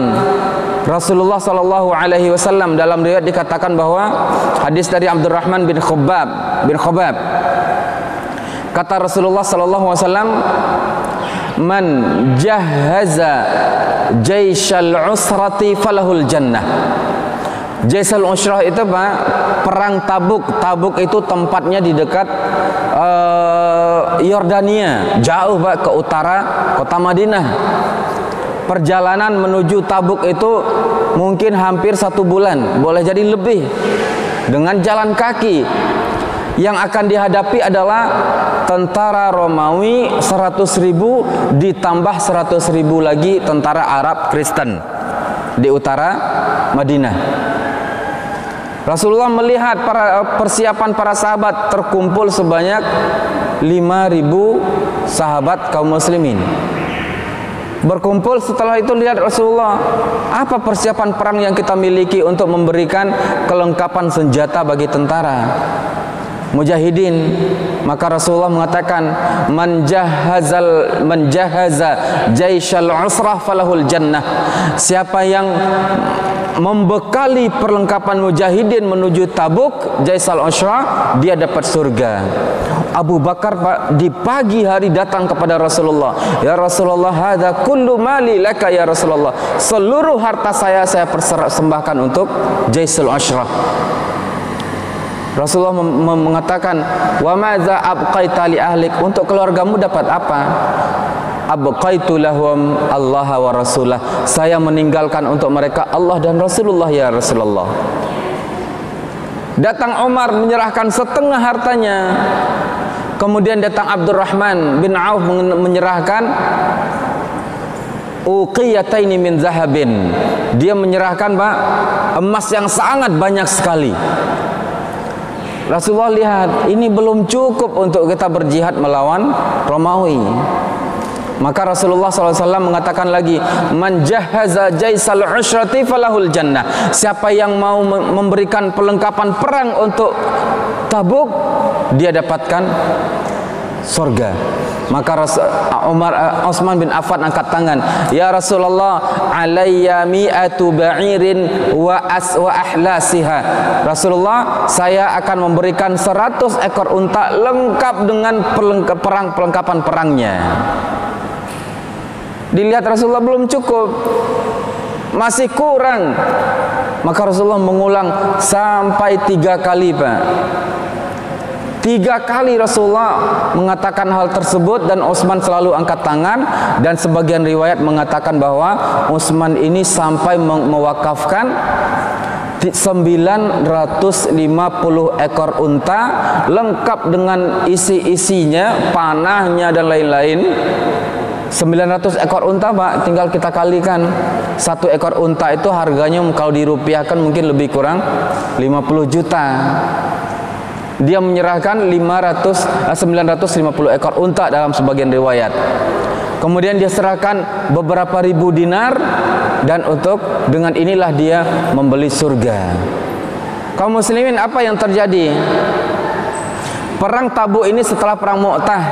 Rasulullah sallallahu alaihi wasallam dalam riwayat dikatakan bahwa hadis dari Abdurrahman bin Khobab kata Rasulullah sallallahu alaihi wasallam, man jahaza jaisyal usrati falahul jannah. Jaisyal usrah itu, Pak, perang Tabuk. Tabuk itu tempatnya di dekat Yordania, jauh, Pak, ke utara kota Madinah. Perjalanan menuju Tabuk itu mungkin hampir 1 bulan, boleh jadi lebih, dengan jalan kaki. Yang akan dihadapi adalah tentara Romawi 100.000 ditambah 100.000 lagi tentara Arab Kristen di utara Madinah. Rasulullah melihat persiapan para sahabat, terkumpul sebanyak 5.000 sahabat kaum muslimin. Berkumpul, setelah itu lihat Rasulullah, apa persiapan perang yang kita miliki untuk memberikan kelengkapan senjata bagi tentara mujahidin. Maka Rasulullah mengatakan, man jahaza jaisyal usrah falahul jannah. Siapa yang membekali perlengkapan mujahidin menuju Tabuk, Jaisyal Usrah, dia dapat surga. Abu Bakar, Pak, di pagi hari datang kepada Rasulullah, ya Rasulullah, hadza kullu mali laka ya Rasulullah, seluruh harta saya persembahkan untuk Jaisyal Usrah. Rasulullah mengatakan, wa madza abqaita li ahlik, untuk keluargamu dapat apa? Abqaitu lahum Allah wa rasulah, saya meninggalkan untuk mereka Allah dan Rasulullah ya Rasulullah. Datang Umar menyerahkan setengah hartanya. Kemudian datang Abdurrahman bin Auf menyerahkan uqiyataini min zahabin, dia menyerahkan Pak emas yang sangat banyak sekali. Rasulullah lihat ini belum cukup untuk kita berjihad melawan Romawi. Maka Rasulullah SAW mengatakan lagi, man jahaza jaisal usrati falahul jannah, siapa yang mau memberikan perlengkapan perang untuk Tabuk, dia dapatkan surga. Maka Utsman bin Affan angkat tangan, ya Rasulullah, alayya mi'atu ba'irin wa ahlasiha. Rasulullah, saya akan memberikan 100 ekor unta lengkap dengan perlengkapan perangnya. Dilihat Rasulullah belum cukup, masih kurang. Maka Rasulullah mengulang sampai 3 kali Pak. 3 kali Rasulullah mengatakan hal tersebut, dan Utsman selalu angkat tangan. Dan sebagian riwayat mengatakan bahwa Utsman ini sampai mewakafkan 950 ekor unta lengkap dengan isi-isinya, panahnya dan lain-lain. 900 ekor unta Pak, tinggal kita kalikan. 1 ekor unta itu harganya kalau dirupiahkan mungkin lebih kurang 50 juta. Dia menyerahkan 950 ekor unta dalam sebagian riwayat. Kemudian dia serahkan beberapa ribu dinar, dan dengan inilah dia membeli surga. Kaum muslimin, apa yang terjadi? Perang Tabuk ini setelah perang Mu'tah,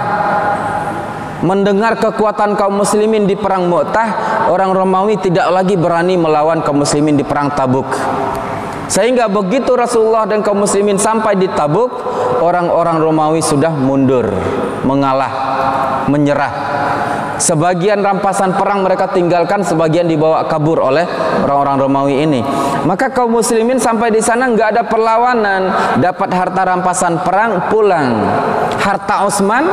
mendengar kekuatan kaum muslimin di perang Mu'tah, orang Romawi tidak lagi berani melawan kaum muslimin di perang Tabuk. Sehingga begitu Rasulullah dan kaum muslimin sampai di Tabuk, orang-orang Romawi sudah mundur, mengalah, menyerah. Sebagian rampasan perang mereka tinggalkan, sebagian dibawa kabur oleh orang-orang Romawi ini. Maka kaum muslimin sampai di sana nggak ada perlawanan, dapat harta rampasan perang, pulang. Harta Utsman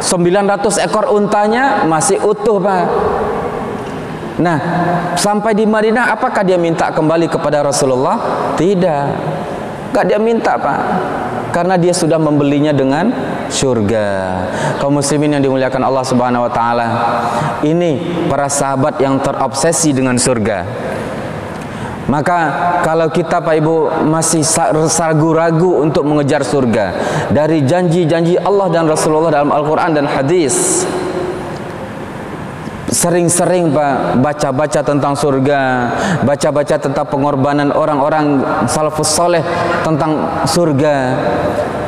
900 ekor untanya masih utuh Pak. Nah, sampai di Madinah, apakah dia minta kembali kepada Rasulullah? Tidak, gak dia minta Pak, karena dia sudah membelinya dengan surga. Kaum muslimin yang dimuliakan Allah Subhanahu wa taala, ini para sahabat yang terobsesi dengan surga. Maka kalau kita Pak Ibu masih ragu-ragu untuk mengejar surga dari janji-janji Allah dan Rasulullah dalam Al-Quran dan hadis, sering-sering Pak baca-baca tentang surga, baca-baca tentang pengorbanan orang-orang salafus soleh tentang surga,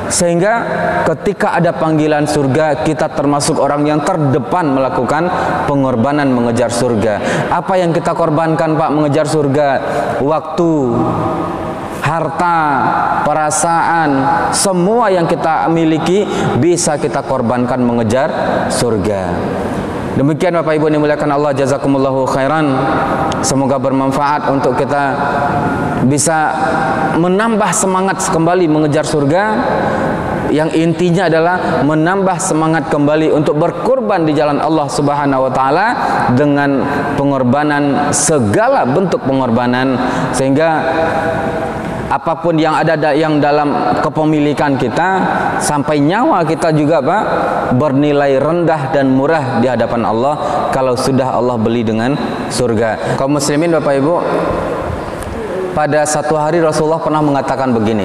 sehingga ketika ada panggilan surga, kita termasuk orang yang terdepan melakukan pengorbanan mengejar surga. Apa yang kita korbankan Pak mengejar surga? Waktu, harta, perasaan, semua yang kita miliki bisa kita korbankan mengejar surga. Demikian Bapak Ibu yang dimuliakan Allah, jazakumullahu khairan. Semoga bermanfaat untuk kita bisa menambah semangat kembali mengejar surga. Yang intinya adalah menambah semangat kembali untuk berkorban di jalan Allah Subhanahu wa taala dengan pengorbanan, segala bentuk pengorbanan, sehingga apapun yang ada yang dalam kepemilikan kita, sampai nyawa kita juga Pak, bernilai rendah dan murah di hadapan Allah kalau sudah Allah beli dengan surga. Kaum muslimin Bapak Ibu, pada satu hari Rasulullah pernah mengatakan begini,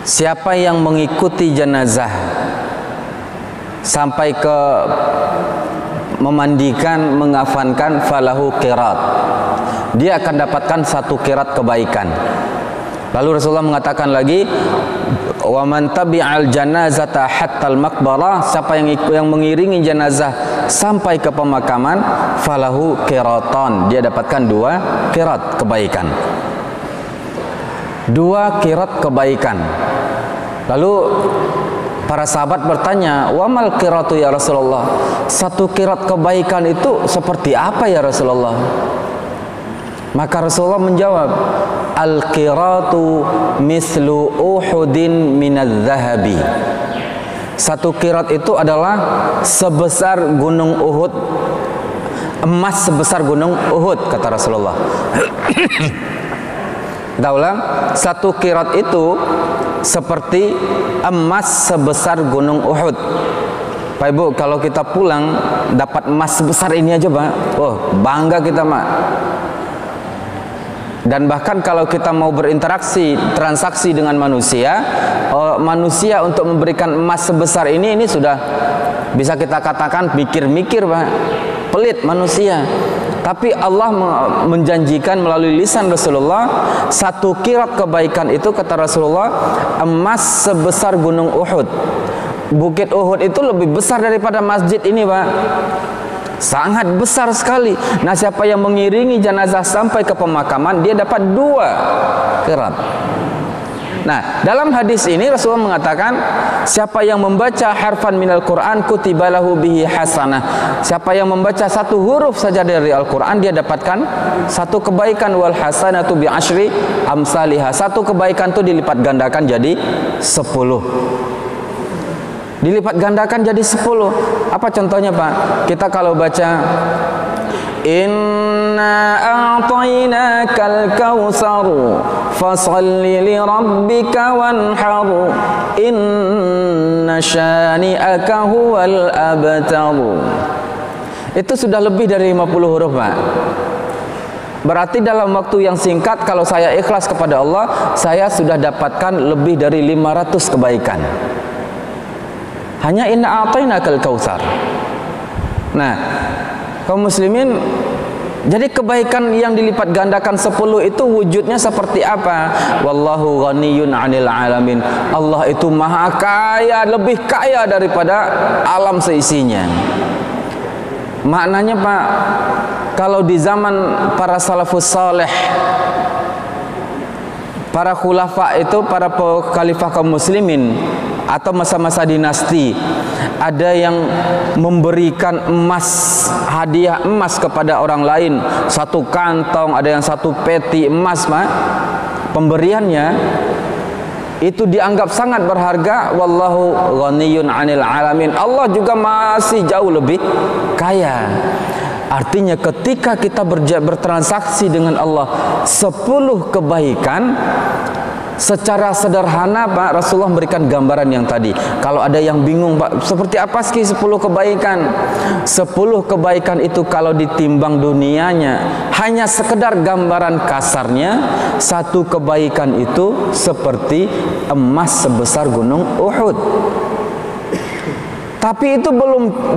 siapa yang mengikuti jenazah sampai ke memandikan, mengafankan, falahu qirat, dia akan dapatkan 1 qirat kebaikan. Lalu Rasulullah mengatakan lagi, wa man tabi'al janazata hatta al-maqbarah, siapa yang mengiringi jenazah sampai ke pemakaman, falahu qiratan, dia dapatkan 2 qirat kebaikan. 2 qirat kebaikan. Lalu para sahabat bertanya, wa mal qiratu ya Rasulullah, 1 qirat kebaikan itu seperti apa ya Rasulullah? Maka Rasulullah menjawab, al-qiratu mislu Uhudin minadz-zahabi. Satu qirat itu adalah sebesar gunung Uhud, emas sebesar gunung Uhud, kata Rasulullah. Kita ulang, satu qirat itu seperti emas sebesar gunung Uhud. Pak Ibu, kalau kita pulang dapat emas sebesar ini aja, Pak, oh bangga kita, Mak. Dan bahkan kalau kita mau berinteraksi, transaksi dengan manusia, manusia untuk memberikan emas sebesar ini sudah bisa kita katakan mikir-mikir, Pak. Pelit manusia. Tapi Allah menjanjikan melalui lisan Rasulullah, satu qirat kebaikan itu, kata Rasulullah, emas sebesar gunung Uhud. Bukit Uhud itu lebih besar daripada masjid ini, Pak. Sangat besar sekali. Nah, siapa yang mengiringi jenazah sampai ke pemakaman, dia dapat 2 qirat. Nah, dalam hadis ini Rasulullah mengatakan, siapa yang membaca harfan minal Quran kutiba lahu bihi hasanah. Siapa yang membaca satu huruf saja dari Al-Quran, dia dapatkan satu kebaikan. Wal hasanatu bi asyri amsalihah. Satu kebaikan itu dilipat gandakan jadi 10. Dilipat gandakan jadi 10. Apa contohnya, Pak? Kita kalau baca inna a'tainakal kautsaru fasalli li rabbika wanhar inna syani'aka huwal abtar. Itu sudah lebih dari 50 huruf, Pak. Berarti dalam waktu yang singkat, kalau saya ikhlas kepada Allah, saya sudah dapatkan lebih dari 500 kebaikan. Hanya inna a'tainakal kautsar. Nah, kaum muslimin, jadi kebaikan yang dilipat gandakan 10 itu wujudnya seperti apa? Wallahu ghaniyun 'anil alamin. Allah itu maha kaya, lebih kaya daripada alam seisinya. Maknanya, Pak, kalau di zaman para salafus saleh, para khulafa itu, para khalifah kaum muslimin atau masa-masa dinasti, ada yang memberikan emas, hadiah emas kepada orang lain, satu kantong, ada yang satu peti emas, Pak. Pemberiannya itu dianggap sangat berharga. Wallahu ghaniyun 'anil alamin. Allah juga masih jauh lebih kaya. Artinya ketika kita bertransaksi dengan Allah 10 kebaikan, secara sederhana, Pak, Rasulullah memberikan gambaran yang tadi. Kalau ada yang bingung, Pak, seperti apa sih 10 kebaikan? 10 kebaikan itu kalau ditimbang dunianya, hanya sekedar gambaran kasarnya, satu kebaikan itu seperti emas sebesar gunung Uhud. Tapi itu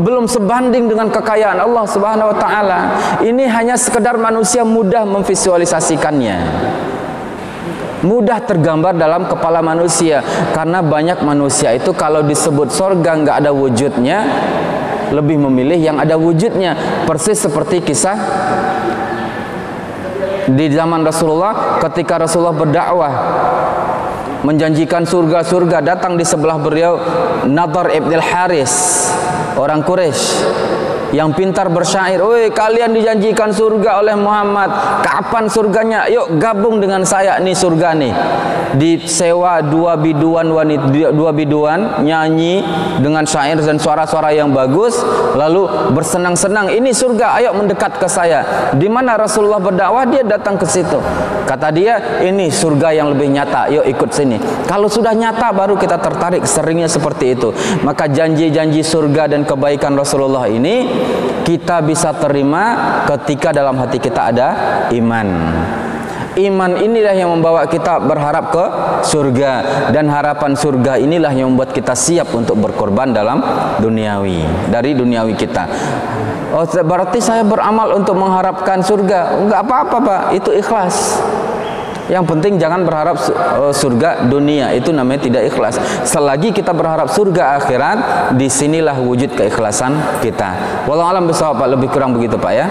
belum sebanding dengan kekayaan Allah Subhanahu wa taala. Ini hanya sekedar manusia mudah memvisualisasikannya, mudah tergambar dalam kepala manusia. Karena banyak manusia itu kalau disebut sorga nggak ada wujudnya, lebih memilih yang ada wujudnya. Persis seperti kisah di zaman Rasulullah, ketika Rasulullah berdakwah menjanjikan surga-surga, datang di sebelah beliau Nadhr ibn al-Haris, orang Quraisy yang pintar bersyair. Woi, kalian dijanjikan surga oleh Muhammad, kapan surganya? Yuk gabung dengan saya, nih surga nih. Disewa 2 biduan wanita, 2 biduan nyanyi dengan syair dan suara-suara yang bagus, lalu bersenang-senang, ini surga, ayo mendekat ke saya. Di mana Rasulullah berdakwah, dia datang ke situ. Kata dia, ini surga yang lebih nyata, yuk ikut sini. Kalau sudah nyata baru kita tertarik, seringnya seperti itu. Maka janji-janji surga dan kebaikan Rasulullah ini kita bisa terima ketika dalam hati kita ada iman. Iman inilah yang membawa kita berharap ke surga, dan harapan surga inilah yang membuat kita siap untuk berkorban dalam duniawi, dari duniawi kita. Oh, berarti saya beramal untuk mengharapkan surga? Enggak apa-apa, Pak, itu ikhlas. Yang penting jangan berharap surga dunia, itu namanya tidak ikhlas. Selagi kita berharap surga akhirat, disinilah wujud keikhlasan kita. Wallahu a'lam bishawab, Pak, lebih kurang begitu, Pak, ya.